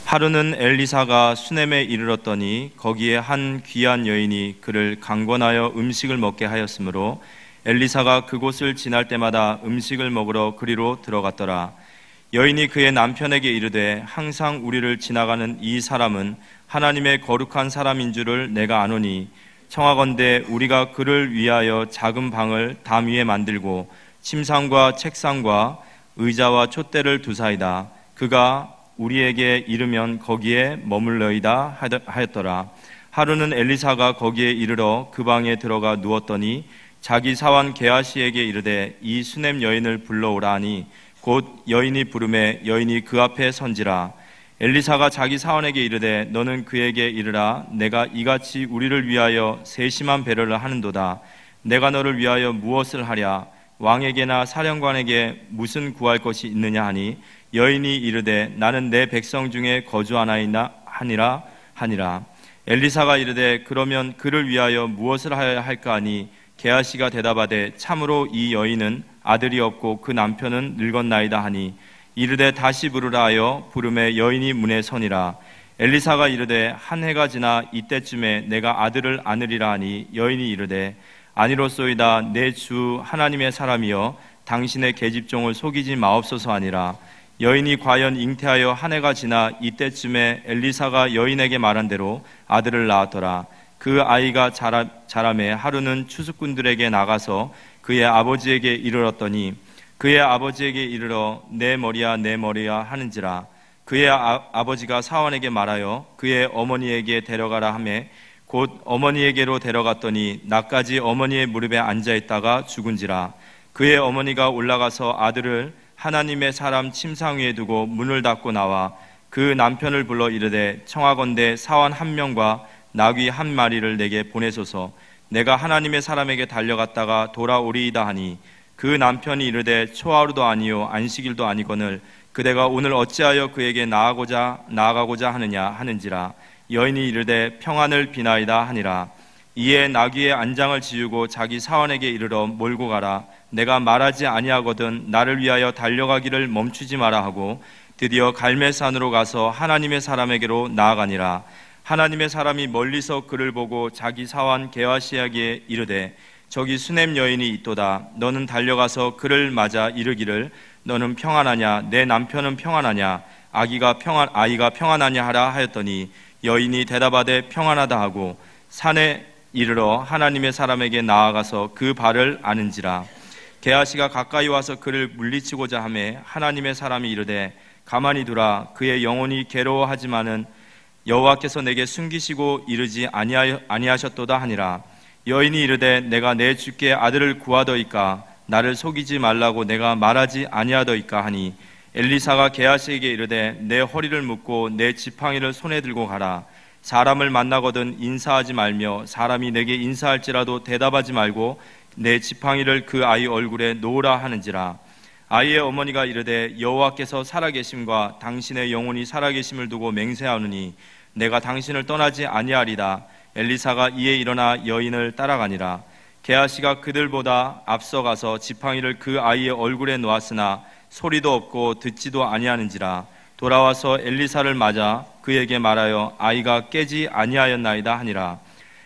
하루는 엘리사가 수넴에 이르렀더니 거기에 한 귀한 여인이 그를 강권하여 음식을 먹게 하였으므로 엘리사가 그곳을 지날 때마다 음식을 먹으러 그리로 들어갔더라. 여인이 그의 남편에게 이르되 항상 우리를 지나가는 이 사람은 하나님의 거룩한 사람인 줄을 내가 아노니 청하건대 우리가 그를 위하여 작은 방을 담 위에 만들고 침상과 책상과 의자와 촛대를 두사이다. 그가 우리에게 이르면 거기에 머물러이다 하였더라. 하루는 엘리사가 거기에 이르러 그 방에 들어가 누웠더니 자기 사환 게하시에게 이르되 이 수넴 여인을 불러오라 하니 곧 여인이 부르매 여인이 그 앞에 선지라. 엘리사가 자기 사환에게 이르되 너는 그에게 이르라. 내가 이같이 우리를 위하여 세심한 배려를 하는도다. 내가 너를 위하여 무엇을 하랴? 왕에게나 사령관에게 무슨 구할 것이 있느냐 하니 여인이 이르되 나는 내 백성 중에 거주하나이다 하니라. 엘리사가 이르되 그러면 그를 위하여 무엇을 하여야 할까 하니 게하시가 대답하되 참으로 이 여인은 아들이 없고 그 남편은 늙었나이다 하니 이르되 다시 부르라 하여 부르매 여인이 문에 서니라. 엘리사가 이르되 한 해가 지나 이때쯤에 내가 아들을 안으리라 하니 여인이 이르되 아니로소이다. 내 주 하나님의 사람이여 당신의 계집종을 속이지 마옵소서 하니라. 여인이 과연 잉태하여 한 해가 지나 이때쯤에 엘리사가 여인에게 말한 대로 아들을 낳았더라. 그 아이가 자라매 하루는 추수꾼들에게 나가서 그의 아버지에게 이르렀더니 그의 아버지에게 이르러 내 머리야 하는지라. 그의 아버지가 사환에게 말하여 그의 어머니에게 데려가라 하매 곧 어머니에게로 데려갔더니 낮까지 어머니의 무릎에 앉아있다가 죽은지라. 그의 어머니가 올라가서 아들을 하나님의 사람 침상 위에 두고 문을 닫고 나와 그 남편을 불러 이르되 청하건대 사환 한 명과 나귀 한 마리를 내게 보내소서. 내가 하나님의 사람에게 달려갔다가 돌아오리이다 하니 그 남편이 이르되 초하루도 아니요 안식일도 아니거늘 그대가 오늘 어찌하여 그에게 나아가고자 하느냐 하는지라. 여인이 이르되 평안을 비나이다 하니라. 이에 나귀의 안장을 지우고 자기 사환에게 이르러 몰고 가라. 내가 말하지 아니하거든 나를 위하여 달려가기를 멈추지 마라 하고 드디어 갈멜산으로 가서 하나님의 사람에게로 나아가니라. 하나님의 사람이 멀리서 그를 보고 자기 사환 게하시에게 이르되 저기 수넴 여인이 있도다. 너는 달려가서 그를 맞아 이르기를 너는 평안하냐? 내 남편은 평안하냐? 아이가 평안하냐 하라 하였더니 여인이 대답하되 평안하다 하고 산에 이르러 하나님의 사람에게 나아가서 그 발을 아는지라. 게하시가 가까이 와서 그를 물리치고자 하매 하나님의 사람이 이르되 가만히 두라. 그의 영혼이 괴로워하지만은 여호와께서 내게 숨기시고 이르지 아니하셨도다 하니라. 여인이 이르되 내가 내 주께 아들을 구하더이까 나를 속이지 말라고 내가 말하지 아니하더이까 하니 엘리사가 게하시에게 이르되 내 허리를 묶고 내 지팡이를 손에 들고 가라. 사람을 만나거든 인사하지 말며 사람이 내게 인사할지라도 대답하지 말고 내 지팡이를 그 아이 얼굴에 놓으라 하는지라. 아이의 어머니가 이르되 여호와께서 살아계심과 당신의 영혼이 살아계심을 두고 맹세하노니 내가 당신을 떠나지 아니하리다. 엘리사가 이에 일어나 여인을 따라가니라. 게하시가 그들보다 앞서가서 지팡이를 그 아이의 얼굴에 놓았으나 소리도 없고 듣지도 아니하는지라. 돌아와서 엘리사를 맞아 그에게 말하여 아이가 깨지 아니하였나이다 하니라.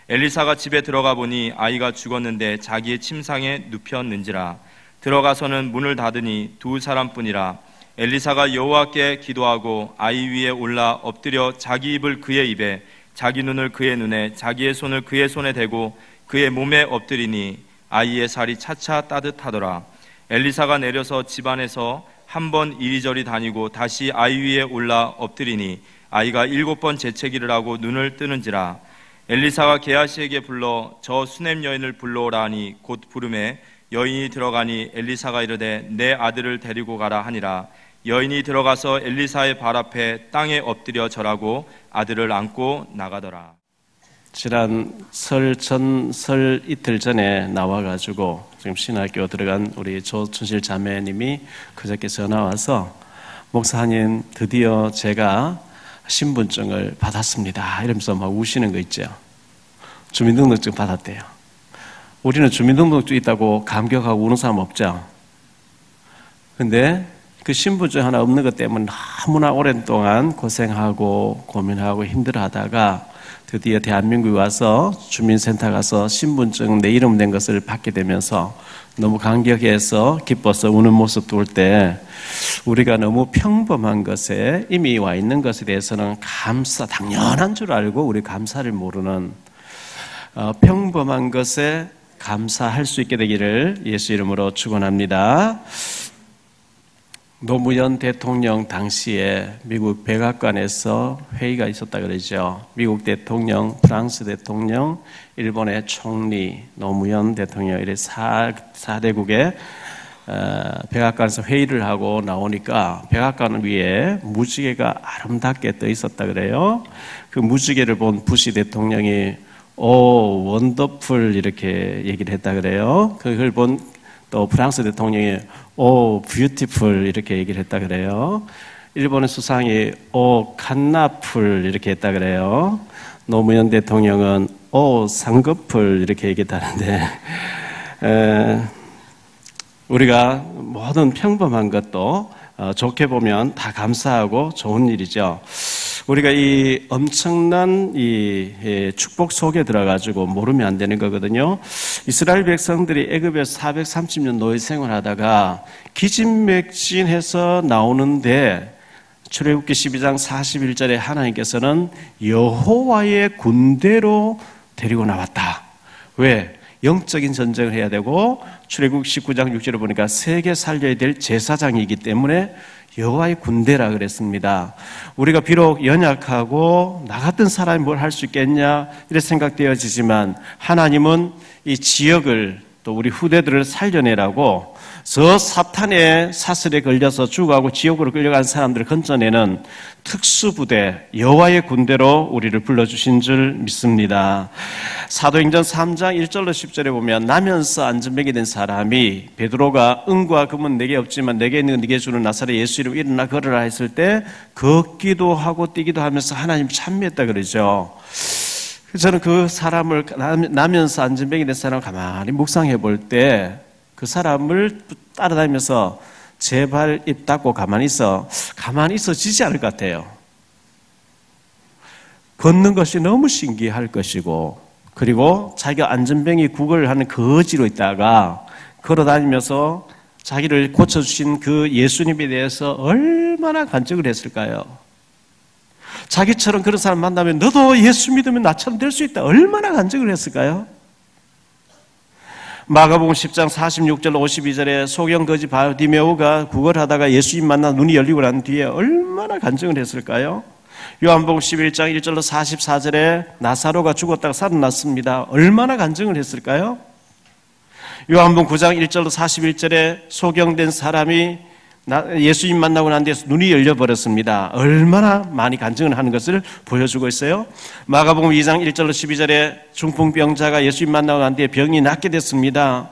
엘리사가 집에 들어가 보니 아이가 죽었는데 자기의 침상에 눕혔는지라. 들어가서는 문을 닫으니 두 사람뿐이라. 엘리사가 여호와께 기도하고 아이 위에 올라 엎드려 자기 입을 그의 입에 자기 눈을 그의 눈에 자기의 손을 그의 손에 대고 그의 몸에 엎드리니 아이의 살이 차차 따뜻하더라. 엘리사가 내려서 집안에서 한 번 이리저리 다니고 다시 아이 위에 올라 엎드리니 아이가 7번 재채기를 하고 눈을 뜨는지라. 엘리사가 게하시에게 불러 저 수넴 여인을 불러오라 하니 곧 부르매 여인이 들어가니 엘리사가 이르되 내 아들을 데리고 가라 하니라. 여인이 들어가서 엘리사의 발 앞에 땅에 엎드려 절하고 아들을 안고 나가더라. 지난 설 이틀 전에 나와가지고 지금 신학교 들어간 우리 조춘실 자매님이 그저께 전화 와서 목사님 드디어 제가 신분증을 받았습니다 이러면서 막 우시는 거 있죠. 주민등록증 받았대요. 우리는 주민등록증 있다고 감격하고 우는 사람 없죠. 근데 그 신분증 하나 없는 것 때문에 너무나 오랜 동안 고생하고 고민하고 힘들어하다가 드디어 대한민국에 와서 주민센터 가서 신분증 내 이름 된 것을 받게 되면서 너무 감격해서 기뻐서 우는 모습 볼 때 우리가 너무 평범한 것에 이미 와 있는 것에 대해서는 당연한 줄 알고 우리 감사를 모르는 평범한 것에 감사할 수 있게 되기를 예수 이름으로 축원합니다. 노무현 대통령 당시에 미국 백악관에서 회의가 있었다 그러죠. 미국 대통령, 프랑스 대통령, 일본의 총리, 노무현 대통령 이렇게 4대국의 백악관에서 회의를 하고 나오니까 백악관 위에 무지개가 아름답게 떠 있었다 그래요. 그 무지개를 본 부시 대통령이 오 원더풀 이렇게 얘기를 했다 그래요. 그걸 본 또 프랑스 대통령이 오 뷰티풀 이렇게 얘기를 했다 그래요. 일본의 수상이 오 칸나풀 이렇게 했다 그래요. 노무현 대통령은 오 상급풀 이렇게 얘기했다는데 우리가 모든 평범한 것도 좋게 보면 다 감사하고 좋은 일이죠. 우리가 이 엄청난 이 축복 속에 들어가지고 모르면 안 되는 거거든요. 이스라엘 백성들이 애굽에서 430년 노예 생활하다가 기진맥진해서 나오는데 출애굽기 12장 41절에 하나님께서는 여호와의 군대로 데리고 나왔다. 왜? 영적인 전쟁을 해야 되고 출애굽 19장 6절에 보니까 세계 살려야 될 제사장이기 때문에 여호와의 군대라 그랬습니다. 우리가 비록 연약하고 나 같은 사람이 뭘 할 수 있겠냐 이렇게 생각되어지지만 하나님은 이 지역을 또 우리 후대들을 살려내라고 저 사탄의 사슬에 걸려서 죽어가고 지옥으로 끌려간 사람들을 건져내는 특수부대 여호와의 군대로 우리를 불러주신 줄 믿습니다. 사도행전 3장 1절로 10절에 보면 나면서 안전뱅이 된 사람이 베드로가 은과 금은 내게 없지만 내게 있는 네게 주는 나사렛 예수 이름 일어나 걸으라 했을 때 걷기도 하고 뛰기도 하면서 하나님 찬미했다 그러죠. 저는 그 사람을 나면서 안전뱅이 된 사람을 가만히 묵상해 볼 때 그 사람을 따라다니면서 제발 입 닫고 가만히 있어지지 않을 것 같아요. 걷는 것이 너무 신기할 것이고 그리고 자기가 안전뱅이 구걸하는 거지로 있다가 걸어다니면서 자기를 고쳐주신 그 예수님에 대해서 얼마나 간증을 했을까요? 자기처럼 그런 사람 만나면 너도 예수 믿으면 나처럼 될 수 있다. 얼마나 간증을 했을까요? 마가복음 10장 46절 52절에 소경거지 바디메오가 구걸하다가 예수님 만나 눈이 열리고 난 뒤에 얼마나 간증을 했을까요? 요한복음 11장 1절로 44절에 나사로가 죽었다가 살아났습니다. 얼마나 간증을 했을까요? 요한복음 9장 1절로 41절에 소경된 사람이 예수님 만나고 난 뒤에 눈이 열려버렸습니다. 얼마나 많이 간증을 하는 것을 보여주고 있어요. 마가복음 2장 1절로 12절에 중풍병자가 예수님 만나고 난 뒤에 병이 낫게 됐습니다.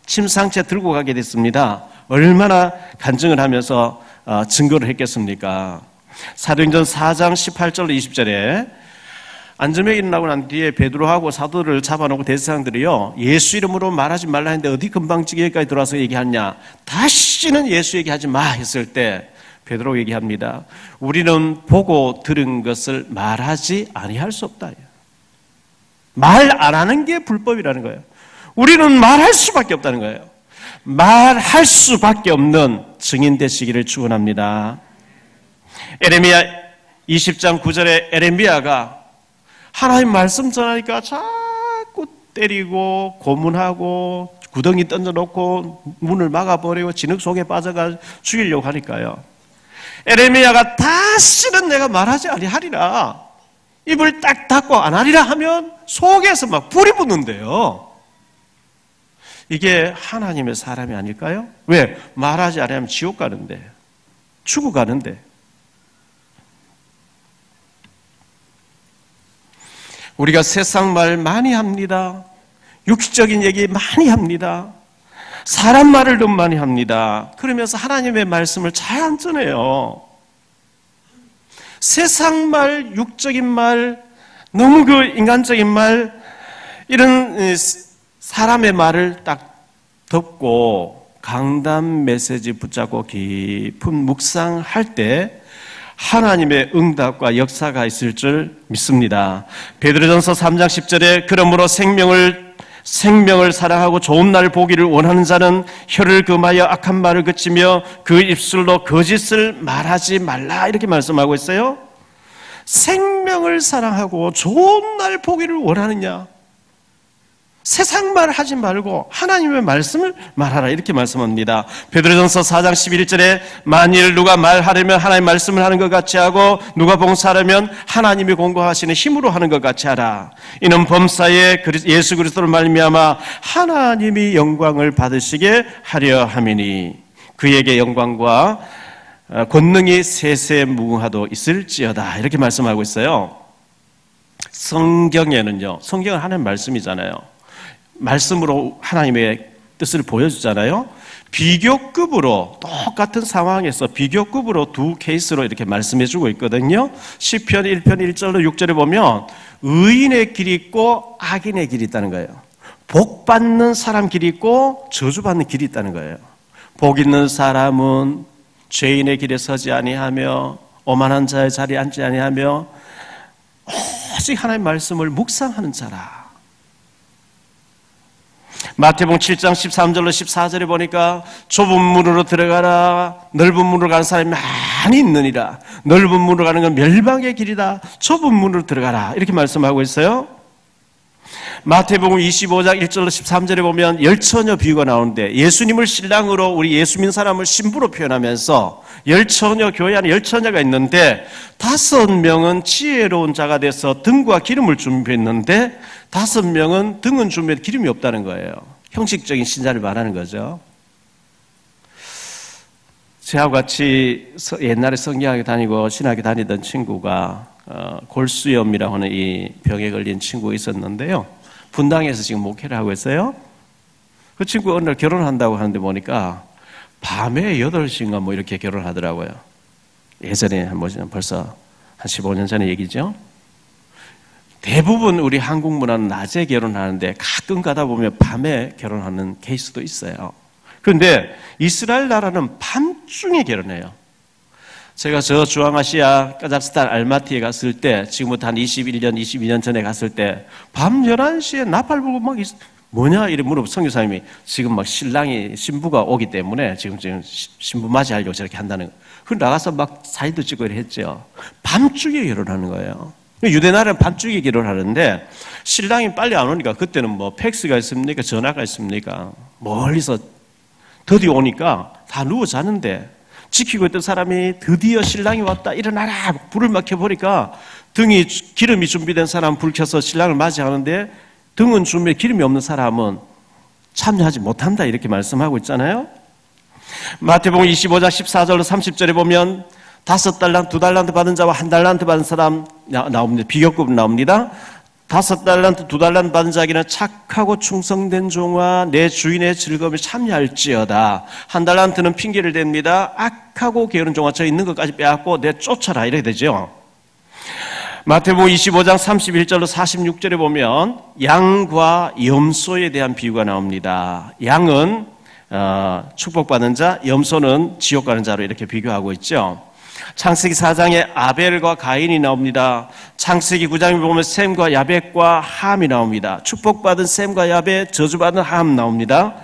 침상채 들고 가게 됐습니다. 얼마나 간증을 하면서 증거를 했겠습니까? 사도행전 4장 18절로 20절에 안전병이 일어나고 난 뒤에 베드로하고 사도를 잡아놓고 대제사장들이요 예수 이름으로 말하지 말라 했는데 어디 금방지기까지 들어와서 얘기하냐 다시는 예수 얘기하지 마 했을 때 베드로 얘기합니다. 우리는 보고 들은 것을 말하지 아니할 수 없다. 말 안 하는 게 불법이라는 거예요. 우리는 말할 수밖에 없다는 거예요. 말할 수밖에 없는 증인 되시기를 축원합니다. 에레미야 20장 9절에 에레미야가 하나님 말씀 전하니까 자꾸 때리고 고문하고 구덩이 던져놓고 문을 막아버리고 진흙 속에 빠져가 죽이려고 하니까요. 에레미야가 다시는 내가 말하지 아니하리라 입을 딱 닫고 안 하리라 하면 속에서 막 불이 붙는데요. 이게 하나님의 사람이 아닐까요? 왜? 말하지 않으면 지옥 가는데 죽어가는데 우리가 세상 말 많이 합니다. 육식적인 얘기 많이 합니다. 사람 말을 너무 많이 합니다. 그러면서 하나님의 말씀을 잘 안 전해요. 세상 말, 육적인 말, 너무 그 인간적인 말, 이런 사람의 말을 딱 듣고 강단 메시지 붙잡고 깊은 묵상할 때 하나님의 응답과 역사가 있을 줄 믿습니다. 베드로전서 3장 10절에 그러므로 생명을 사랑하고 좋은 날 보기를 원하는 자는 혀를 금하여 악한 말을 그치며 그 입술로 거짓을 말하지 말라 이렇게 말씀하고 있어요. 생명을 사랑하고 좋은 날 보기를 원하느냐? 세상 말 하지 말고 하나님의 말씀을 말하라 이렇게 말씀합니다. 베드로전서 4장 11절에 만일 누가 말하려면 하나님의 말씀을 하는 것 같이 하고 누가 봉사하려면 하나님이 공고하시는 힘으로 하는 것 같이 하라. 이는 범사에 예수 그리스도를 말미암아 하나님이 영광을 받으시게 하려 함이니 그에게 영광과 권능이 세세무궁하도 있을지어다 이렇게 말씀하고 있어요. 성경에는요, 성경은 하나님의 말씀이잖아요. 말씀으로 하나님의 뜻을 보여주잖아요. 비교급으로 똑같은 상황에서 비교급으로 두 케이스로 이렇게 말씀해주고 있거든요. 시편 1편 1절로 6절에 보면 의인의 길이 있고 악인의 길이 있다는 거예요. 복 받는 사람 길이 있고 저주받는 길이 있다는 거예요. 복 있는 사람은 죄인의 길에 서지 아니하며 오만한 자의 자리에 앉지 아니하며 오직 하나님의 말씀을 묵상하는 자라. 마태복음 7장 13절로 14절에 보니까 좁은 문으로 들어가라. 넓은 문으로 가는 사람이 많이 있느니라. 넓은 문으로 가는 건 멸망의 길이다. 좁은 문으로 들어가라. 이렇게 말씀하고 있어요. 마태복음 25장 1절로 13절에 보면 열처녀 비유가 나오는데 예수님을 신랑으로 우리 예수 믿는 사람을 신부로 표현하면서 열처녀, 교회 안에 열처녀가 있는데 5명은 지혜로운 자가 돼서 등과 기름을 준비했는데 5명은 등은 준비했는데 기름이 없다는 거예요. 형식적인 신자를 말하는 거죠. 저하고 같이 옛날에 성경학교 다니고 신학교 다니던 친구가 골수염이라고 하는 이 병에 걸린 친구가 있었는데요. 분당에서 지금 목회를 하고 있어요. 그 친구가 어느 날 결혼한다고 하는데 보니까 밤에 8시인가 뭐 이렇게 결혼하더라고요. 예전에 벌써 한 15년 전의 얘기죠. 대부분 우리 한국 문화는 낮에 결혼하는데 가끔 가다 보면 밤에 결혼하는 케이스도 있어요. 그런데 이스라엘 나라는 밤중에 결혼해요. 제가 저 중앙아시아 카자흐스탄 알마티에 갔을 때 지금부터 한 21년, 22년 전에 갔을 때 밤 11시에 나팔 불고 막 뭐냐 이래 물어보 선교사님이 지금 막 신부가 오기 때문에 지금 신부 맞이하려고 저렇게 한다는 거예요. 그 나가서 막 사진도 찍고 이래 했죠. 밤중에 결혼하는 거예요. 유대 나라는 밤중에 결혼하는데 신랑이 빨리 안 오니까 그때는 뭐 팩스가 있습니까? 전화가 있습니까? 멀리서 드디어 오니까 다 누워 자는데 지키고 있던 사람이 드디어 신랑이 왔다 일어나라 불을 막 켜보니까 기름이 준비된 사람 불 켜서 신랑을 맞이하는데 등은 준비해 기름이 없는 사람은 참여하지 못한다 이렇게 말씀하고 있잖아요. 마태복음 25장 14절로 30절에 보면 5달란트, 2달란트 받은 자와 1달란트 받은 사람 나옵니다. 비교급은 나옵니다. 5달란트, 2달란트 받은 자에게는 착하고 충성된 종아 내 주인의 즐거움에 참여할지어다. 1달란트는 핑계를 댑니다. 악하고 게으른 종아 저 있는 것까지 빼앗고 내 쫓아라 이렇게 되죠. 마태복음 25장 31절로 46절에 보면 양과 염소에 대한 비유가 나옵니다. 양은 축복받은 자, 염소는 지옥 가는 자로 이렇게 비교하고 있죠. 창세기 4장에 아벨과 가인이 나옵니다. 창세기 9장에 보면 셈과 야벳과 함이 나옵니다. 축복받은 셈과 야벳, 저주받은 함 나옵니다.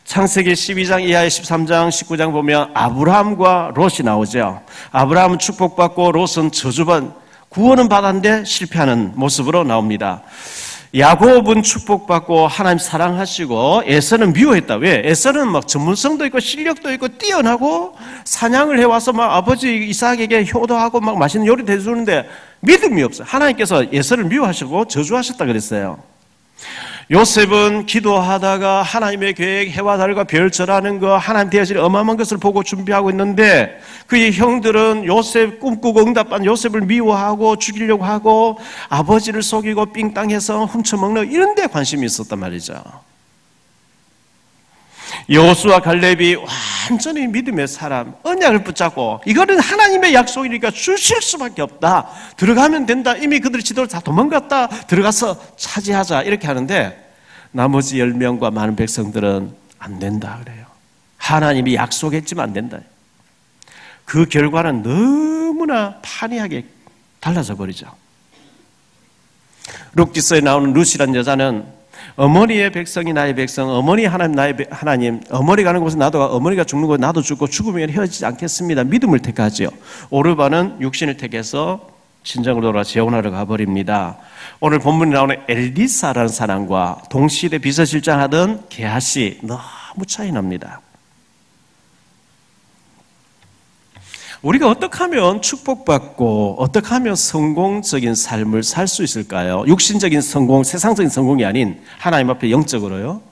창세기 12장 이하의 13장, 19장 보면 아브라함과 롯이 나오죠. 아브라함은 축복받고 롯은 저주받은 구원은 받았는데 실패하는 모습으로 나옵니다. 야곱은 축복받고 하나님 사랑하시고 에서는 미워했다. 왜? 에서는 막 전문성도 있고 실력도 있고 뛰어나고 사냥을 해와서 막 아버지 이삭에게 효도하고 막 맛있는 요리 대주는데 믿음이 없어요. 하나님께서 에서를 미워하시고 저주하셨다 그랬어요. 요셉은 기도하다가 하나님의 계획 해와 달과 별 절하는 거 하나님 대하실 어마어마한 것을 보고 준비하고 있는데 그의 형들은 요셉 꿈꾸고 응답한 요셉을 미워하고 죽이려고 하고 아버지를 속이고 삥땅해서 훔쳐먹는 이런 데 관심이 있었단 말이죠. 여호수아 갈렙이 완전히 믿음의 사람, 언약을 붙잡고 이거는 하나님의 약속이니까 주실 수밖에 없다. 들어가면 된다. 이미 그들의 지도를 다 도망갔다. 들어가서 차지하자 이렇게 하는데 나머지 10명과 많은 백성들은 안 된다 그래요. 하나님이 약속했지만 안 된다. 그 결과는 너무나 판이하게 달라져 버리죠. 룻기서에 나오는 룻이라는 여자는 어머니의 백성이 나의 백성, 어머니 하나님 나의 하나님, 어머니 가는 곳에 나도 가, 어머니가 죽는 곳에 나도 죽고 죽으면 헤어지지 않겠습니다. 믿음을 택하지요. 오르바는 육신을 택해서 친정으로 돌아 재혼하러 가버립니다. 오늘 본문에 나오는 엘리사라는 사람과 동시대 비서실장하던 게하시 너무 차이 납니다. 우리가 어떻게 하면 축복받고 어떻게 하면 성공적인 삶을 살 수 있을까요? 육신적인 성공, 세상적인 성공이 아닌 하나님 앞에 영적으로요.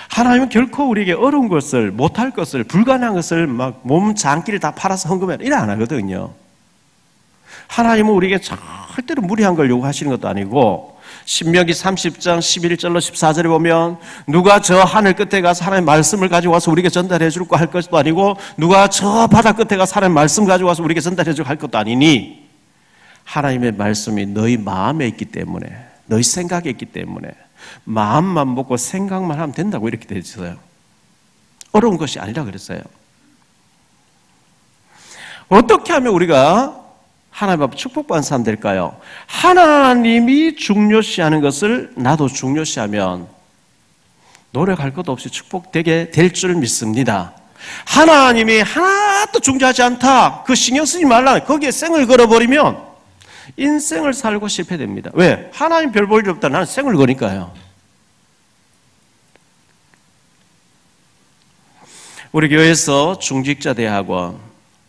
하나님은 결코 우리에게 어려운 것을, 못할 것을, 불가능한 것을 막 몸 장기를 다 팔아서 헌금해라 이래 안 하거든요. 하나님은 우리에게 절대로 무리한 걸 요구하시는 것도 아니고 신명기 30장 11절로 14절에 보면 누가 저 하늘 끝에 가서 하나님의 말씀을 가지고 와서 우리에게 전달해 줄 거 할 것도 아니고 누가 저 바다 끝에 가서 하나님의 말씀 가지고 와서 우리에게 전달해 줄 할 것도 아니니 하나님의 말씀이 너희 마음에 있기 때문에 너희 생각에 있기 때문에 마음만 먹고 생각만 하면 된다고 이렇게 되어 있어요. 어려운 것이 아니라 그랬어요. 어떻게 하면 우리가 하나님 앞에 축복받은 사람 될까요? 하나님이 중요시하는 것을 나도 중요시하면 노력할 것도 없이 축복되게 될 줄 믿습니다. 하나님이 하나도 중요하지 않다. 그 신경 쓰지 말라. 거기에 쌩을 걸어버리면 인생을 살고 실패됩니다. 왜? 하나님 별 볼 일 없다. 나는 쌩을 거니까요. 우리 교회에서 중직자 대학원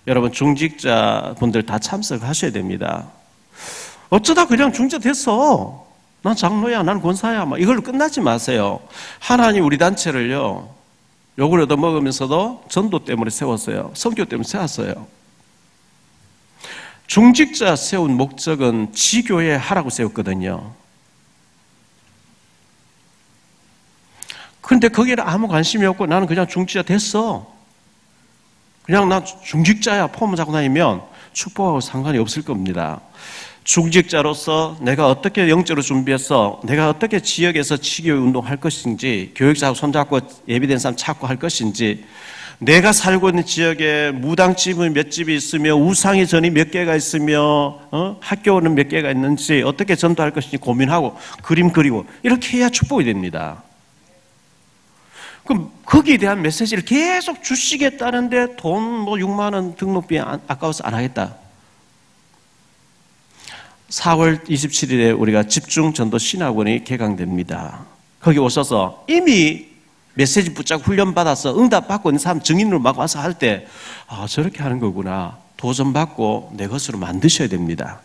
여러분 중직자분들 다 참석하셔야 됩니다. 어쩌다 그냥 중직자 됐어. 난 장로야, 난 권사야. 막 이걸로 끝나지 마세요. 하나님 우리 단체를요. 욕을 얻어먹으면서도 전도 때문에 세웠어요. 성교 때문에 세웠어요. 중직자 세운 목적은 지교회 하라고 세웠거든요. 그런데 거기에는 아무 관심이 없고 나는 그냥 중직자 됐어. 그냥 나 중직자야 폼을 잡고 다니면 축복하고 상관이 없을 겁니다. 중직자로서 내가 어떻게 영적으로 준비해서 내가 어떻게 지역에서 지교회 운동할 것인지 교육자하고 손잡고 예비된 사람 찾고 할 것인지 내가 살고 있는 지역에 무당집이 몇 집이 있으며 우상의 전이 몇 개가 있으며 학교는 몇 개가 있는지 어떻게 전도할 것인지 고민하고 그림 그리고 이렇게 해야 축복이 됩니다. 그럼 거기에 대한 메시지를 계속 주시겠다는데 돈 6만 원 등록비 아까워서 안 하겠다. 4월 27일에 우리가 집중전도 신학원이 개강됩니다. 거기 오셔서 이미 메시지 붙잡고 훈련받아서 응답받고 있는 사람 증인으로 막 와서 할 때 저렇게 하는 거구나. 도전받고 내 것으로 만드셔야 됩니다.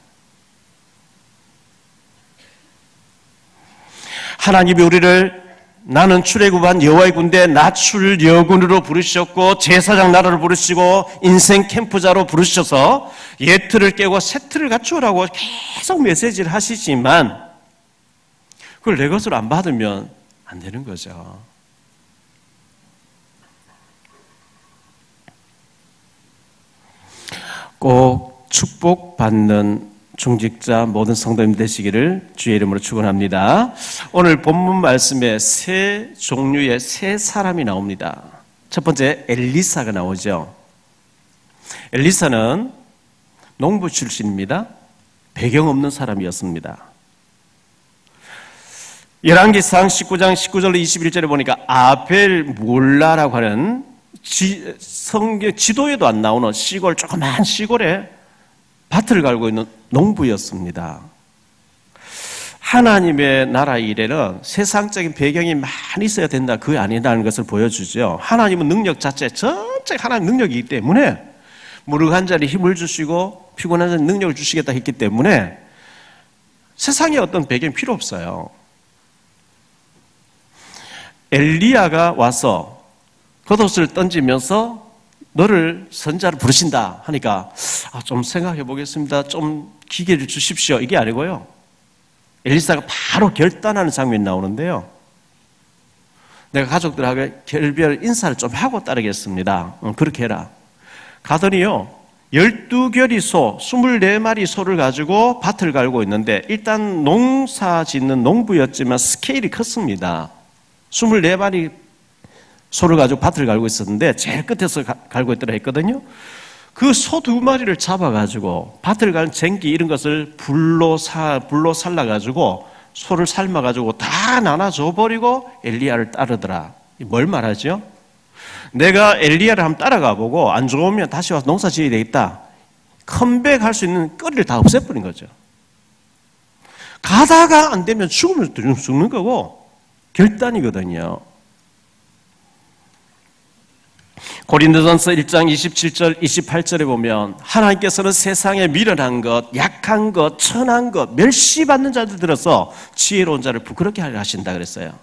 하나님이 우리를 나는 출애굽한 여호와의 군대 나출 여군으로 부르셨고 제사장 나라를 부르시고 인생 캠프자로 부르셔서 옛 틀을 깨고 새 틀을 갖추라고 계속 메시지를 하시지만 그걸 내 것으로 안 받으면 안 되는 거죠. 꼭 축복받는 중직자 모든 성도님 되시기를 주의 이름으로 축원합니다. 오늘 본문 말씀에 세 종류의 세 사람이 나옵니다. 첫 번째 엘리사가 나오죠. 엘리사는 농부 출신입니다. 배경 없는 사람이었습니다. 열왕기상 19장 19절로 21절에 보니까 아벨몰라라고 하는 성경 지도에도 안 나오는 시골 조그만 시골에 밭을 갈고 있는 농부였습니다. 하나님의 나라 일에는 세상적인 배경이 많이 있어야 된다. 그게 아니라는 것을 보여주죠. 하나님은 능력 자체 전체 하나님 능력이기 때문에 무력한 자리 힘을 주시고 피곤한 자리 능력을 주시겠다 했기 때문에 세상에 어떤 배경이 필요 없어요. 엘리야가 와서 겉옷을 던지면서 너를 선자를 부르신다 하니까 좀 생각해 보겠습니다. 좀 기회를 주십시오. 이게 아니고요. 엘리사가 바로 결단하는 장면이 나오는데요. 내가 가족들하고 결별 인사를 좀 하고 따르겠습니다. 그렇게 해라. 가더니요. 12결이 소, 24마리 소를 가지고 밭을 갈고 있는데 일단 농사 짓는 농부였지만 스케일이 컸습니다. 24마리 소를 가지고 밭을 갈고 있었는데 제일 끝에서 갈고 있더라 했거든요. 그 소 2마리를 잡아가지고 밭을 가는 쟁기 이런 것을 불로 살라가지고 소를 삶아가지고 다 나눠줘 버리고 엘리야를 따르더라. 뭘 말하죠? 내가 엘리야를 한번 따라가 보고 안 좋으면 다시 와서 농사 지어야 되겠다. 컴백할 수 있는 거리를 다 없애버린 거죠. 가다가 안 되면 죽으면 죽는 거고 결단이거든요. 고린도전서 1장 27절 28절에 보면 하나님께서는 세상에 미련한 것, 약한 것, 천한 것, 멸시받는 자들 들어서 지혜로운 자를 부끄럽게 하려 하신다 그랬어요.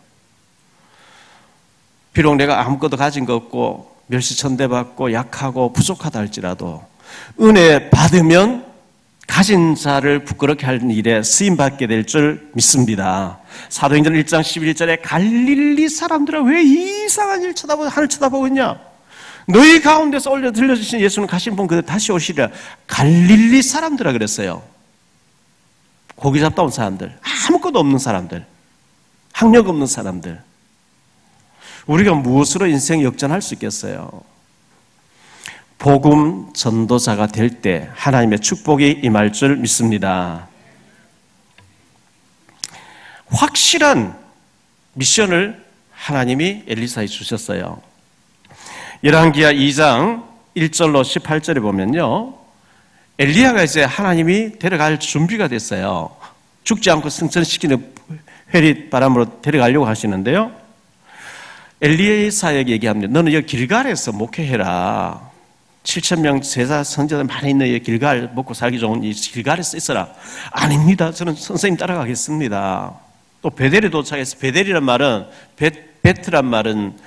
비록 내가 아무것도 가진 거 없고 멸시천대받고 약하고 부족하다 할지라도 은혜 받으면 가진 자를 부끄럽게 하는 일에 쓰임받게 될 줄 믿습니다. 사도행전 1장 11절에 갈릴리 사람들아 왜 이상한 일 쳐다보고 하늘 쳐다보고 있냐? 너희 가운데서 올려 들려주신 예수는 가신 분 그대 다시 오시리라. 갈릴리 사람들아 그랬어요. 고기 잡다 온 사람들, 아무것도 없는 사람들, 학력 없는 사람들. 우리가 무엇으로 인생 역전할 수 있겠어요? 복음 전도자가 될 때 하나님의 축복이 임할 줄 믿습니다. 확실한 미션을 하나님이 엘리사에 주셨어요. 열왕기하 2장 1절로 18절에 보면요, 엘리야가 이제 하나님이 데려갈 준비가 됐어요. 죽지 않고 승천시키는 회리 바람으로 데려가려고 하시는데요, 엘리사에게 얘기합니다. 너는 여기 길갈에서 목회해라. 7,000명 제자 선지자들 많이 있는 이 길갈, 먹고 살기 좋은 이 길갈에서 있어라. 아닙니다. 저는 선생님 따라가겠습니다. 또 베델에 도착해서, 베델이란 말은 베트란 말은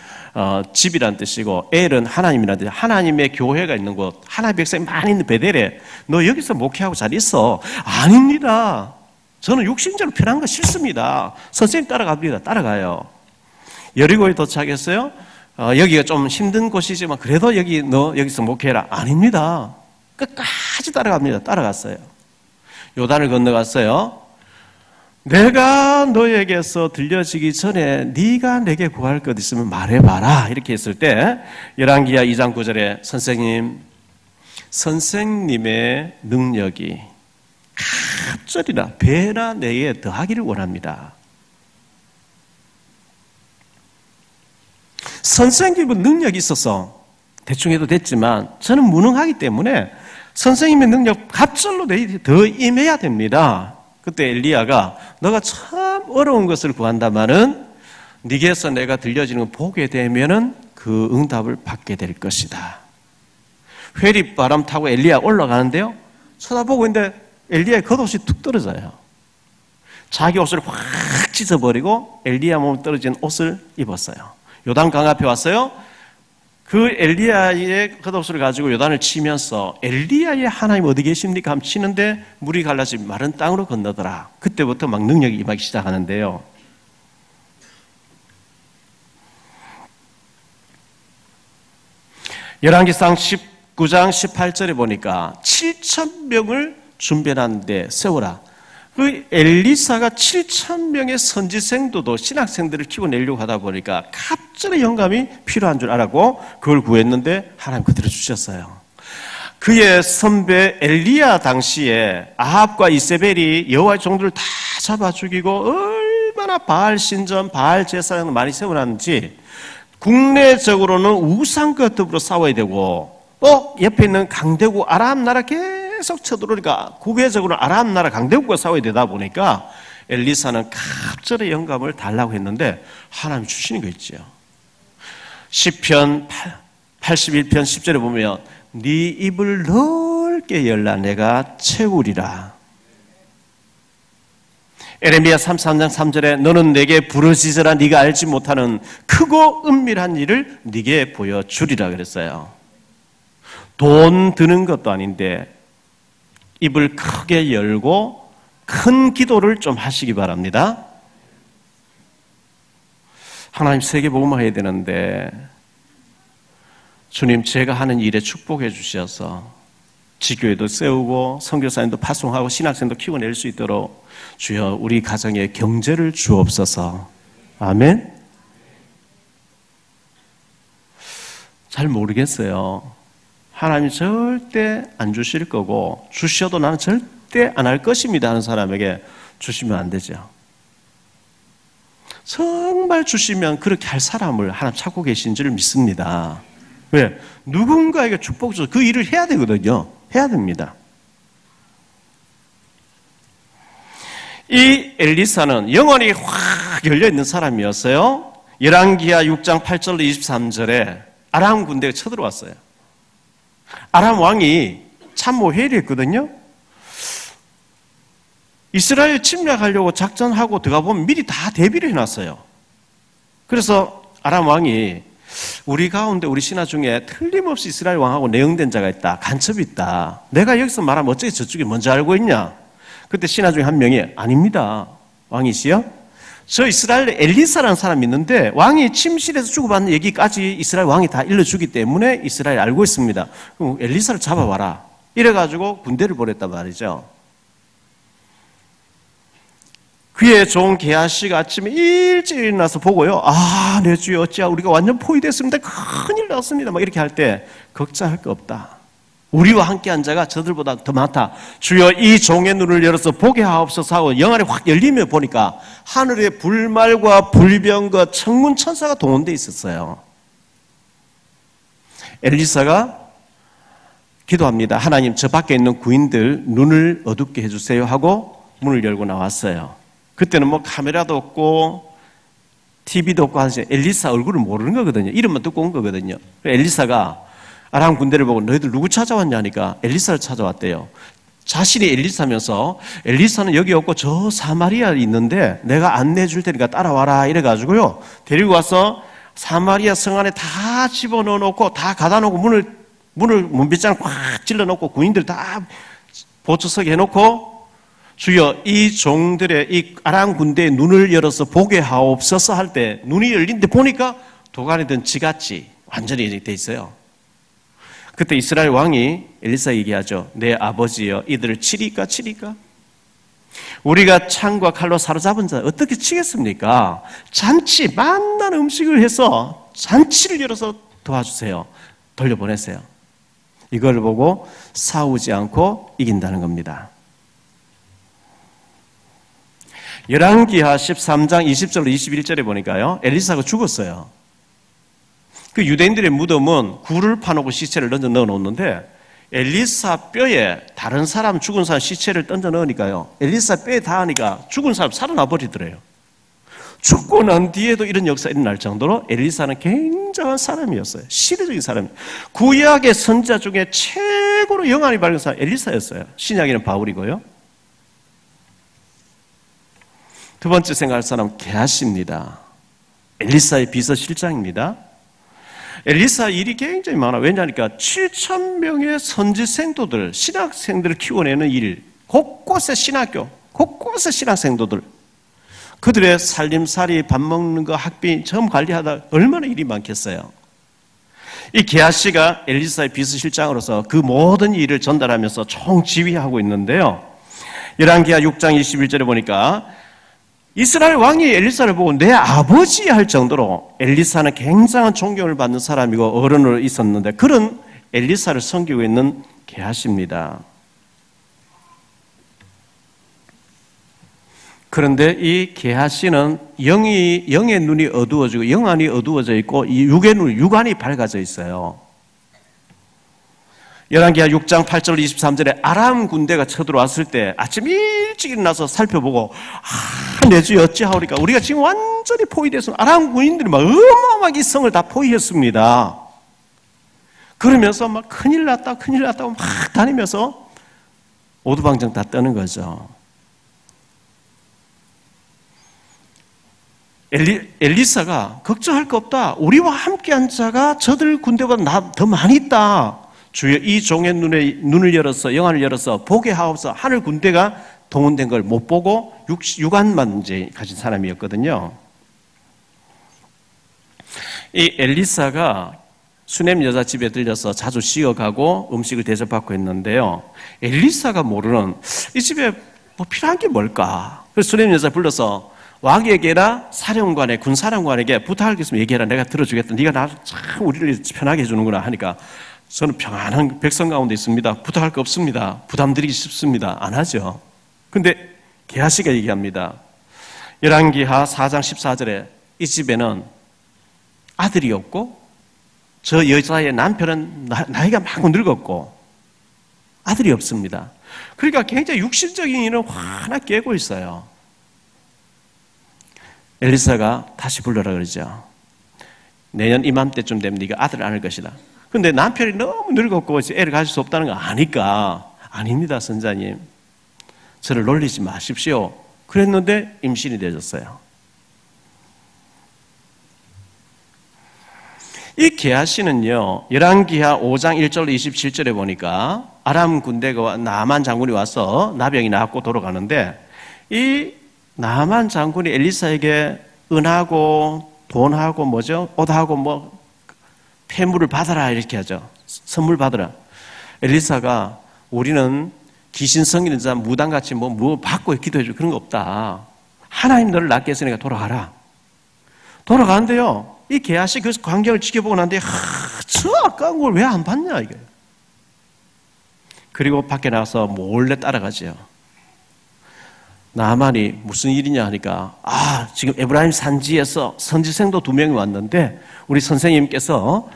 집이란 뜻이고 엘은 하나님이란 뜻이에요. 하나님의 교회가 있는 곳, 하나님의 백성이 많이 있는 베델에 너 여기서 목회하고 잘 있어. 아닙니다. 저는 육신적으로 편한 거 싫습니다. 선생님 따라갑니다. 따라가요. 여리고에 도착했어요. 여기가 좀 힘든 곳이지만 그래도 너 여기서 목회해라. 아닙니다. 끝까지 따라갑니다. 따라갔어요. 요단을 건너갔어요. 내가 너에게서 들려지기 전에 네가 내게 구할 것 있으면 말해봐라. 이렇게 했을 때 열왕기하 2장 9절에 선생님의 능력이 갑절이나 배나 내게 더하기를 원합니다. 선생님은 능력이 있어서 대충 해도 됐지만 저는 무능하기 때문에 선생님의 능력 갑절로 더 임해야 됩니다. 그때 엘리야가 너가 참 어려운 것을 구한다마는 네게서 내가 들려지는 걸 보게 되면은 그 응답을 받게 될 것이다. 회리바람 타고 엘리야 올라가는데요, 쳐다보고 있는데 엘리야의 겉옷이 툭 떨어져요. 자기 옷을 확 찢어버리고 엘리야 몸에 떨어진 옷을 입었어요. 요단강 앞에 왔어요. 그 엘리야의 겉옷을 가지고 요단을 치면서 엘리야의 하나님 어디 계십니까? 하면 치는데 물이 갈라지 마른 땅으로 건너더라. 그때부터 막 능력이 임하기 시작하는데요. 열왕기상 19장 18절에 보니까 7,000명을 준비하는데 세워라. 그 엘리사가 7,000명의 선지생도도 신학생들을 키워내려고 하다 보니까 갑절의 영감이 필요한 줄 알았고 그걸 구했는데 하나님 그대로 주셨어요. 그의 선배 엘리야 당시에 아합과 이세벨이 여호와의 종들을 다 잡아 죽이고 얼마나 바알 신전, 바알 제사장을 많이 세워놨는지 국내적으로는 우상과 더불어 싸워야 되고 또 옆에 있는 강대국 아람 나라 계속 쳐들어오니까 국외적으로 아람 나라 강대국과 싸워야 되다 보니까 엘리사는 갑절의 영감을 달라고 했는데 하나님이 주시는 거 있죠. 시편 81편 10절에 보면 네 입을 넓게 열라 내가 채우리라. 에레미야 33장 3절에 너는 내게 부르짖으라 네가 알지 못하는 크고 은밀한 일을 네게 보여주리라 그랬어요. 돈 드는 것도 아닌데 입을 크게 열고 큰 기도를 좀 하시기 바랍니다. 하나님 세계 복음화 해야 되는데 주님 제가 하는 일에 축복해 주셔서 지교회도 세우고 선교사님도 파송하고 신학생도 키워낼 수 있도록 주여 우리 가정에 경제를 주옵소서. 아멘. 잘 모르겠어요. 하나님이 절대 안 주실 거고 주셔도 나는 절대 안 할 것입니다 하는 사람에게 주시면 안 되죠. 정말 주시면 그렇게 할 사람을 하나님 찾고 계신 줄 믿습니다. 왜? 누군가에게 축복 줘서 그 일을 해야 되거든요. 해야 됩니다. 이 엘리사는 영혼이 확 열려있는 사람이었어요. 열왕기하 6장 8절로 23절에 아람 군대가 쳐들어왔어요. 아람 왕이 참모 회의를 했거든요. 이스라엘 침략하려고 작전하고 들어가 보면 미리 다 대비를 해놨어요. 그래서 아람 왕이 우리 가운데 우리 신하 중에 틀림없이 이스라엘 왕하고 내용된 자가 있다. 간첩이 있다. 내가 여기서 말하면 어떻게 저쪽이 먼저 알고 있냐? 그때 신하 중에 한 명이 아닙니다. 왕이시여? 저 이스라엘에 엘리사라는 사람이 있는데 왕이 침실에서 주고받는 얘기까지 이스라엘 왕이 다 일러주기 때문에 이스라엘 알고 있습니다. 그럼 엘리사를 잡아와라. 이래가지고 군대를 보냈단 말이죠. 그의 종 게하시가 아침에 일찍 일어나서 보고요. 아, 내 주여 어찌야 우리가 완전 포위됐습니다. 큰일 났습니다. 막 이렇게 할 때 걱정할 거 없다. 우리와 함께한 자가 저들보다 더 많다. 주여 이 종의 눈을 열어서 보게 하옵소서 하고 영안이 확 열리며 보니까 하늘에 불말과 불병과 천문 천사가 동원되어 있었어요. 엘리사가 기도합니다. 하나님 저 밖에 있는 구인들 눈을 어둡게 해주세요 하고 문을 열고 나왔어요. 그때는 뭐 카메라도 없고 TV도 없고 하는데 엘리사 얼굴을 모르는 거거든요. 이름만 듣고 온 거거든요. 엘리사가 아람 군대를 보고 너희들 누구 찾아왔냐니까 엘리사를 찾아왔대요. 자신이 엘리사면서 엘리사는 여기 없고 저 사마리아에 있는데 내가 안내해 줄 테니까 따라와라 이래가지고요. 데리고 와서 사마리아 성 안에 다 집어넣어 놓고 다 가다 놓고 문빗장을 꽉 찔러 놓고 군인들 다 보초서게 해놓고 주여 이 종들의 이 아람 군대의 눈을 열어서 보게 하옵소서 할 때 눈이 열린데 보니까 도간에 든 쥐같이 완전히 돼 있어요. 그때 이스라엘 왕이 엘리사 얘기하죠. 내 아버지여 이들을 치리까? 우리가 창과 칼로 사로잡은 자 어떻게 치겠습니까? 잔치 만난 음식을 해서 잔치를 열어서 도와주세요. 돌려보내세요. 이걸 보고 싸우지 않고 이긴다는 겁니다. 열왕기하 13장 20절로 21절에 보니까요. 엘리사가 죽었어요. 그 유대인들의 무덤은 굴을 파놓고 시체를 던져 넣어 놓는데 엘리사 뼈에 다른 사람 죽은 사람 시체를 던져 넣으니까요. 엘리사 뼈에 닿으니까 죽은 사람 살아나 버리더래요. 죽고 난 뒤에도 이런 역사가 일어날 정도로 엘리사는 굉장한 사람이었어요. 시대적인 사람이에요. 구약의 선지자 중에 최고로 영안이 밝은 사람 엘리사였어요. 신약에는 바울이고요. 두 번째 생각할 사람은 게하시입니다. 엘리사의 비서실장입니다. 엘리사 일이 굉장히 많아. 왜냐하니까 7,000명의 선지 생도들, 신학생들을 키워내는 일, 곳곳에 신학교, 곳곳에 신학생도들, 그들의 살림살이, 밥 먹는 거, 학비 처음 관리하다 얼마나 일이 많겠어요. 이 게하시가 엘리사의 비서실장으로서 그 모든 일을 전달하면서 총지휘하고 있는데요. 열왕기하 6장 21절에 보니까 이스라엘 왕이 엘리사를 보고 내 아버지 할 정도로 엘리사는 굉장한 존경을 받는 사람이고 어른으로 있었는데 그런 엘리사를 섬기고 있는 게하시입니다. 그런데 이 게하시는 영의 눈이 어두워지고 영안이 어두워져 있고 이 육안이 밝아져 있어요. 열왕기하 6장 8절 23절에 아람 군대가 쳐들어왔을 때 아침 일찍 일어나서 살펴보고 내 주여 어찌하오리까 우리가 지금 완전히 포위돼서 아람 군인들이 막 어마어마하게 성을 다 포위했습니다. 그러면서 막 큰일 났다고 막 다니면서 오두방정 다 떠는 거죠. 엘리사가 걱정할 거 없다. 우리와 함께한 자가 저들 군대보다 더 많이 있다. 주여 이 종의 눈을 열어서 영안을 열어서 보게 하옵소서. 하늘 군대가 동원된 걸 못 보고 육안만 이제 가진 사람이었거든요. 이 엘리사가 수넴 여자 집에 들려서 자주 쉬어가고 음식을 대접받고 했는데요. 엘리사가 모르는 이 집에 뭐 필요한 게 뭘까? 그래서 수넴 여자 불러서 왕에게나 사령관에 군사령관에게 부탁할 게 있으면 얘기해라. 내가 들어주겠다. 네가 나를 참 우리를 편하게 해주는구나 하니까 저는 평안한 백성 가운데 있습니다. 부탁할 거 없습니다. 부담드리기 쉽습니다. 안 하죠. 근데 게하시가 얘기합니다. 열왕기하 4장 14절에 이 집에는 아들이 없고 저 여자의 남편은 나이가 많고 늙었고 아들이 없습니다. 그러니까 굉장히 육신적인 일은 환하 깨고 있어요. 엘리사가 다시 불러라 그러죠. 내년 이맘때쯤 되면 네가 아들을 안을 것이다. 근데 남편이 너무 늙었고 애를 가질 수 없다는 거 아니까 아닙니다 선자님. 저를 놀리지 마십시오. 그랬는데 임신이 되었어요. 이 게하시는요 열왕기하 5장 1절 27절에 보니까 아람 군대가 나만 장군이 와서 나병이 나왔고 돌아가는데 이 나만 장군이 엘리사에게 은하고 돈하고 뭐죠? 옷하고 뭐 폐물을 받아라 이렇게 하죠. 선물 받아라. 엘리사가 우리는 귀신 성기는 자 무당같이 뭐 받고 기도해주고 그런 거 없다. 하나님 너를 낫게 했으니까 돌아가라. 돌아가는데요. 이 게하시 그 광경을 지켜보고 난데 저 아까운 걸 왜 안 받냐 이게. 그리고 밖에 나가서 몰래 따라가죠. 나만이 무슨 일이냐 하니까 지금 에브라임 산지에서 선지생도 2명이 왔는데 우리 선생님께서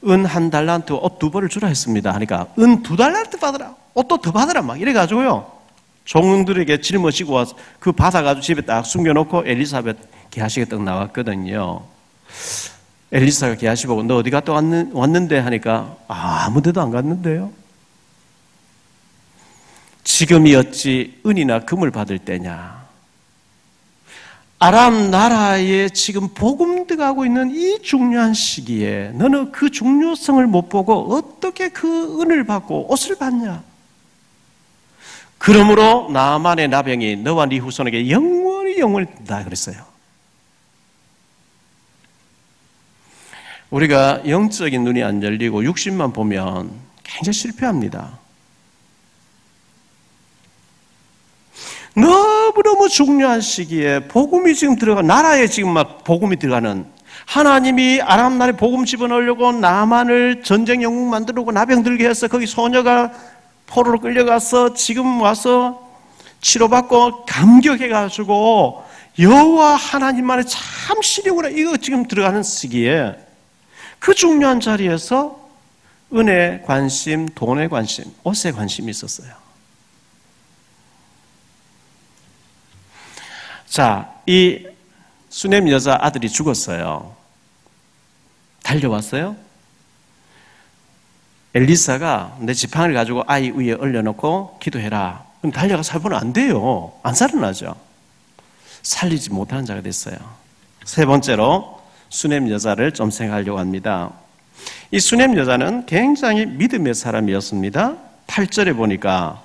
은 1달란트 옷 2벌을 주라 했습니다 하니까 은 2달란트 받으라 옷도 더 받으라 막 이래가지고요 종들에게 짊어지고 와서 그 받아가지고 집에 딱 숨겨놓고 엘리사벳 게하시가 딱 나왔거든요. 엘리사가 게하시 보고 너 어디 갔다 왔는데 하니까 아무 데도 안 갔는데요. 지금이 어찌 은이나 금을 받을 때냐. 아람 나라에 지금 복음 들어가고 있는 이 중요한 시기에 너는 그 중요성을 못 보고 어떻게 그 은을 받고 옷을 받냐. 그러므로 나만의 나병이 너와 네 후손에게 영원히 다 그랬어요. 우리가 영적인 눈이 안 열리고 육신만 보면 굉장히 실패합니다. 너무너무 중요한 시기에 복음이 지금 나라에 지금 막 복음이 들어가는 하나님이 아람 나라에 복음 집어넣으려고 나만을 전쟁 영웅 만들고 나병 들게 해서 거기 소녀가 포로로 끌려가서 지금 와서 치료받고 감격해가지고 여호와 하나님만의 참 신이구나 이거 지금 들어가는 시기에 그 중요한 자리에서 은혜 관심, 돈의 관심, 옷에 관심이 있었어요. 자, 이 수넴 여자 아들이 죽었어요. 달려왔어요. 엘리사가 내 지팡이를 가지고 아이 위에 올려놓고 기도해라. 그럼 달려가 살보면 안 돼요. 안 살아나죠. 살리지 못하는 자가 됐어요. 세 번째로 수넴 여자를 좀 생각하려고 합니다. 이 수넴 여자는 굉장히 믿음의 사람이었습니다. 8절에 보니까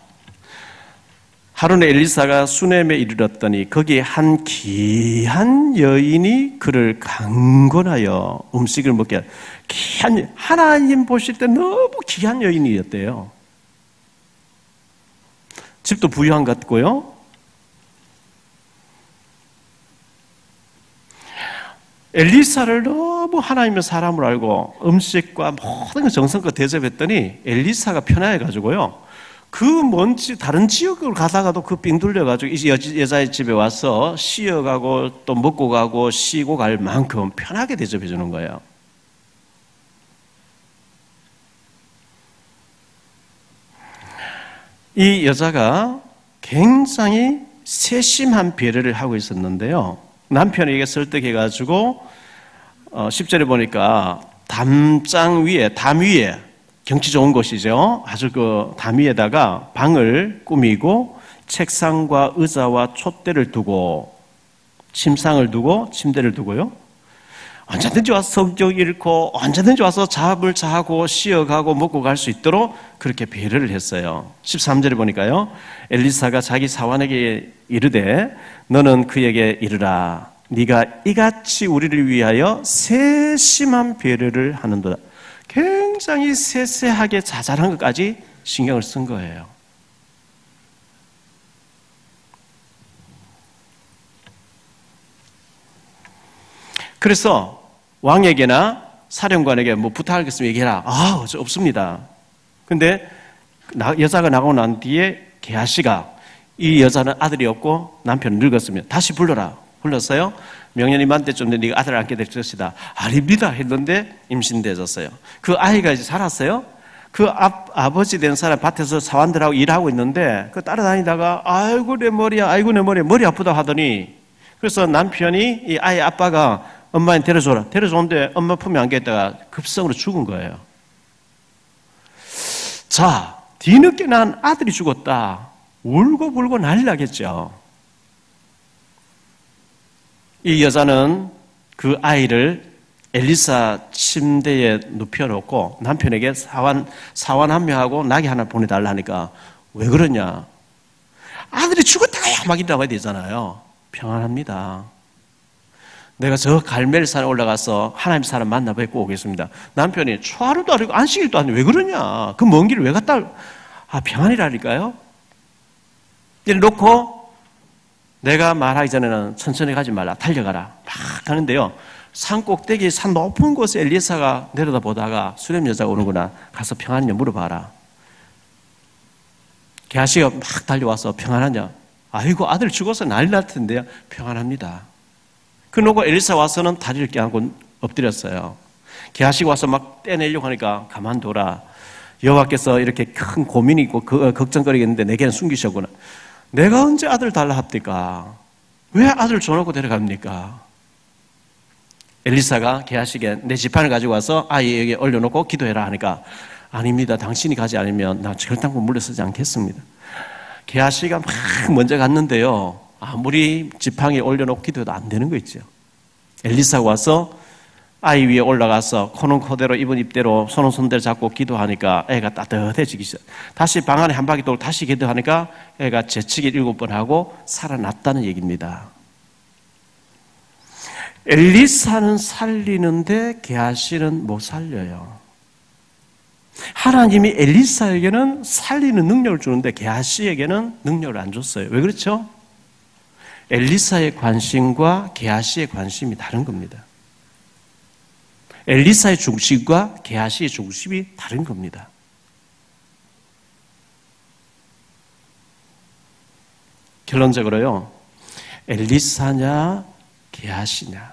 하루는 엘리사가 수넴에 이르렀더니 거기에 한 귀한 여인이 그를 강권하여 음식을 먹게 하여 귀한 하나님 보실 때 너무 귀한 여인이었대요. 집도 부유한 것 같고요. 엘리사를 너무 하나님의 사람으로 알고 음식과 모든 걸 정성껏 대접했더니 엘리사가 편해가지고요. 그 먼지 다른 지역으로 가다가도 그 빙 돌려가지고 이 여자의 집에 와서 쉬어가고 또 먹고 가고 쉬고 갈 만큼 편하게 대접해 주는 거예요. 이 여자가 굉장히 세심한 배려를 하고 있었는데요. 남편에게 설득해가지고 10절에 보니까 담 위에 경치 좋은 곳이죠. 아주 그 담 위에다가 방을 꾸미고 책상과 의자와 촛대를 두고 침상을 두고 침대를 두고요. 언제든지 와서 성경 읽고 언제든지 와서 잠을 자고 쉬어가고 먹고 갈 수 있도록 그렇게 배려를 했어요. 13절에 보니까요. 엘리사가 자기 사환에게 이르되 너는 그에게 이르라. 네가 이같이 우리를 위하여 세심한 배려를 하는도다. 굉장히 세세하게 자잘한 것까지 신경을 쓴 거예요. 그래서 왕에게나 사령관에게 뭐 부탁할 게 있으면 얘기해라. 없습니다. 근데 여자가 나가고 난 뒤에 게하시가, 이 여자는 아들이 없고 남편은 늙었으면 다시 불러라. 불렀어요. 명년이만 때쯤 되면 네가 아들 안게 될 것이다. 아닙니다 했는데 임신되었어요. 그 아이가 이제 자랐어요. 그 아버지 된 사람 밭에서 사원들하고 일하고 있는데 그 따라다니다가 아이고 내 머리야, 아이고 내 머리야, 머리 아프다 하더니, 그래서 남편이 이 아이 아빠가 엄마한테 데려줘라. 데려줬는데 엄마 품에 안겼다가 급성으로 죽은 거예요. 자, 뒤늦게 난 아들이 죽었다. 울고 불고 난리 나겠죠. 이 여자는 그 아이를 엘리사 침대에 눕혀놓고 남편에게 사원 한 명하고 나귀 하나 보내달라니까, 왜 그러냐? 아들이 죽었다야 막 이러고 되잖아요. 평안합니다. 내가 저 갈멜산에 올라가서 하나님 사람 만나 뵙고 오겠습니다. 남편이 초하루도 아니고 안식일도 아니고 왜 그러냐? 그 먼 길을 왜 갔다? 평안이라니까요. 이를 놓고 내가 말하기 전에는 천천히 가지 말라, 달려가라 막 가는데요, 산 꼭대기, 산 높은 곳에 엘리사가 내려다보다가 수렘 여자가 오는구나, 가서 평안하냐 물어봐라. 게하시가 막 달려와서 평안하냐? 아이고 아들 죽어서 난리 날 텐데요. 평안합니다. 그 놓고 엘리사 와서는 다리를 껴안고 엎드렸어요. 게하시가 와서 막 떼내려고 하니까 가만둬라. 여호와께서 이렇게 큰 고민이 있고 걱정거리겠는데 내게는 숨기셨구나. 내가 언제 아들 달라 합니까? 왜 아들 줘놓고 데려갑니까? 엘리사가 게하시게 내 지판을 가지고 와서 아이에게 올려놓고 기도해라 하니까, 아닙니다. 당신이 가지 않으면 나 절단코 물러서지 않겠습니다. 게하시가 막 먼저 갔는데요, 아무리 지팡이에 올려놓고 기도해도 안 되는 거 있죠. 엘리사가 와서 아이 위에 올라가서 코는 코대로 입은 입대로 손은 손대로 잡고 기도하니까 애가 따뜻해지기 시작. 다시 방 안에 한 바퀴 돌고 다시 기도하니까 애가 재치기 7번 하고 살아났다는 얘기입니다. 엘리사는 살리는데 게하시는 못 살려요. 하나님이 엘리사에게는 살리는 능력을 주는데 게하시에게는 능력을 안 줬어요. 왜 그렇죠? 엘리사의 관심과 게하시의 관심이 다른 겁니다. 엘리사의 중심과 게하시의 중심이 다른 겁니다. 결론적으로요, 엘리사냐 게하시냐,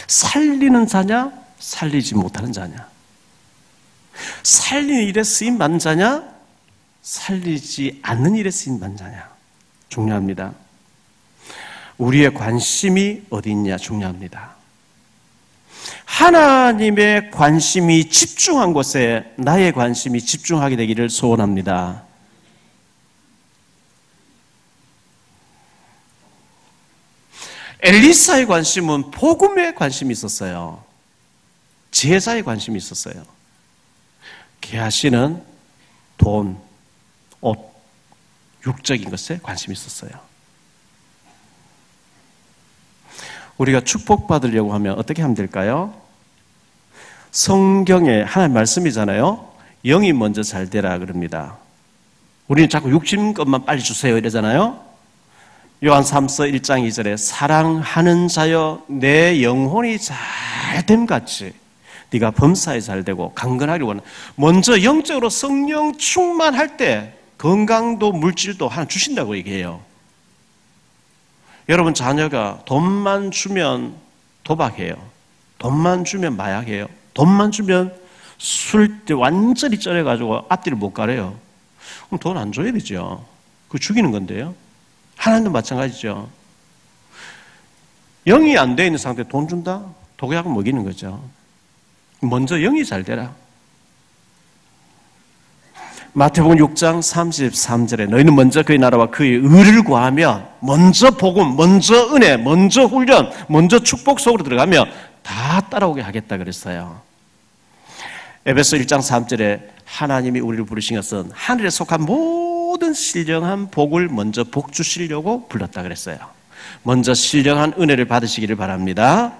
살리는 자냐 살리지 못하는 자냐, 살리는 일에 쓰임받는 자냐 살리지 않는 일에 쓰임받는 자냐, 중요합니다. 우리의 관심이 어디 있냐 중요합니다. 하나님의 관심이 집중한 곳에 나의 관심이 집중하게 되기를 소원합니다. 엘리사의 관심은 복음에 관심이 있었어요. 제사에 관심이 있었어요. 게하시는 돈, 옷, 육적인 것에 관심이 있었어요. 우리가 축복받으려고 하면 어떻게 하면 될까요? 성경에 하나님 말씀이잖아요. 영이 먼저 잘 되라 그럽니다. 우리는 자꾸 육신 것만 빨리 주세요 이러잖아요. 요한 3서 1장 2절에 사랑하는 자여 내 영혼이 잘됨 같이 네가 범사에 잘되고 강건하기를 원한다. 먼저 영적으로 성령 충만할 때 건강도 물질도 하나 주신다고 얘기해요. 여러분 자녀가 돈만 주면 도박해요. 돈만 주면 마약해요. 돈만 주면 술 완전히 쩔어가지고 앞뒤를 못 가려요. 그럼 돈 안 줘야 되죠. 그거 죽이는 건데요. 하나님도 마찬가지죠. 영이 안 돼 있는 상태에 돈 준다? 독약을 먹이는 거죠. 먼저 영이 잘 되라. 마태복음 6장 33절에 너희는 먼저 그의 나라와 그의 의를 구하며 먼저 복음, 먼저 은혜, 먼저 훈련, 먼저 축복 속으로 들어가며 다 따라오게 하겠다 그랬어요. 에베소 1장 3절에 하나님이 우리를 부르신 것은 하늘에 속한 모든 신령한 복을 먼저 복 주시려고 불렀다 그랬어요. 먼저 신령한 은혜를 받으시기를 바랍니다.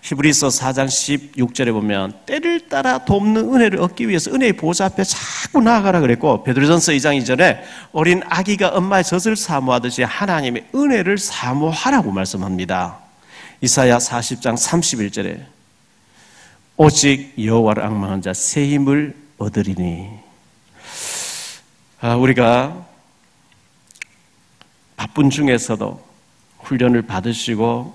히브리서 4장 16절에 보면 때를 따라 돕는 은혜를 얻기 위해서 은혜의 보좌 앞에 자꾸 나아가라 그랬고, 베드로전서 2장 2절에 어린 아기가 엄마의 젖을 사모하듯이 하나님의 은혜를 사모하라고 말씀합니다. 이사야 40장 31절에 오직 여호와를 앙망한 자 새 힘을 얻으리니. 우리가 바쁜 중에서도 훈련을 받으시고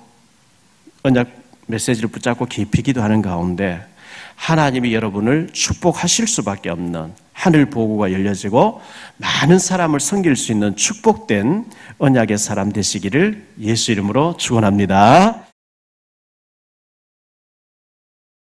언약 메시지를 붙잡고 깊이 기도하는 가운데 하나님이 여러분을 축복하실 수밖에 없는 하늘 보고가 열려지고 많은 사람을 섬길 수 있는 축복된 언약의 사람 되시기를 예수 이름으로 축원합니다.